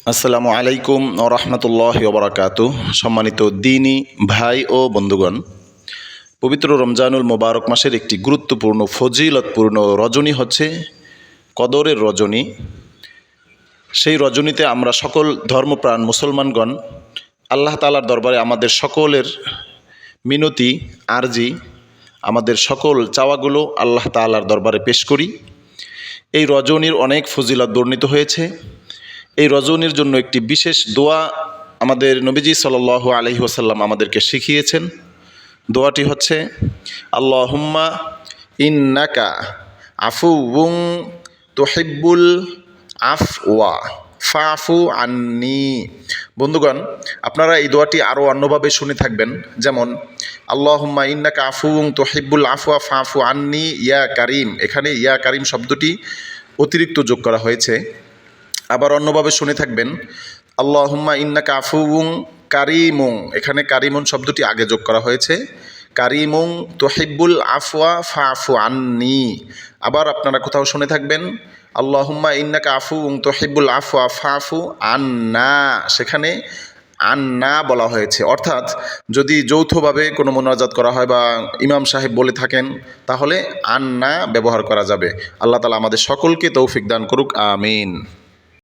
আসসালামু আলাইকুম ওয়া রাহমাতুল্লাহি ওয়া বারাকাতুহু। সম্মানিত দ্বীনী ভাই ও বন্ধুগণ, পবিত্র রমজানুল মোবারক মাসের একটি গুরুত্বপূর্ণ ফজিলতপূর্ণ রজনী হচ্ছে কদরের রজনী। সেই রজনীতে আমরা সকল ধর্মপ্রাণ মুসলমানগণ আল্লাহ তাআলার দরবারে আমাদের সকলের মিনতি আরজি, আমাদের সকল চাওয়াগুলো আল্লাহ তাআলার দরবারে পেশ করি। এই রজনীর অনেক ফজিলত বর্ণিত হয়েছে। এই রজনীর জন্য একটি বিশেষ দোয়া আমাদের নবীজি সাল্লাল্লাহু আলাইহি ওয়াসাল্লাম আমাদেরকে শিখিয়েছেন। দোয়াটি হচ্ছে আল্লাহুম্মা ইন্নাকা আফুউন তুহিব্বুল আফওয়া ফাফু আন্নি। বন্ধুগণ, আপনারা এই দোয়াটি আরও অন্যভাবে শুনে থাকবেন, যেমন আল্লাহুম্মা ইন্নাকা আফুউন তুহিব্বুল আফওয়া ফাফু আন্নি ইয়া কারিম। এখানে ইয়া কারিম শব্দটি অতিরিক্ত যোগ করা হয়েছে। আবার অন্যভাবে শুনে থাকবেন আল্লাহুম্মা ইন্নাকা আফুউন কারিমুন। এখানে কারিমুন শব্দটি আগে যোগ করা হয়েছে। কারিমুন তুহিব্বুল আফওয়া ফাফু আন্নি। আবার আপনারা কোথাও শুনে থাকবেন আল্লাহুম্মা ইন্নাকা আফুউন তুহিব্বুল আফওয়া ফাফু আন্না। সেখানে আন্না বলা হয়েছে। অর্থাৎ যদি যৌথভাবে কোনো মোনাজাত করা হয় বা ইমাম সাহেব বলে থাকেন, তাহলে আন্না ব্যবহার করা যাবে। আল্লাহ তাআলা আমাদের সকলকে তৌফিক দান করুক, আমিন।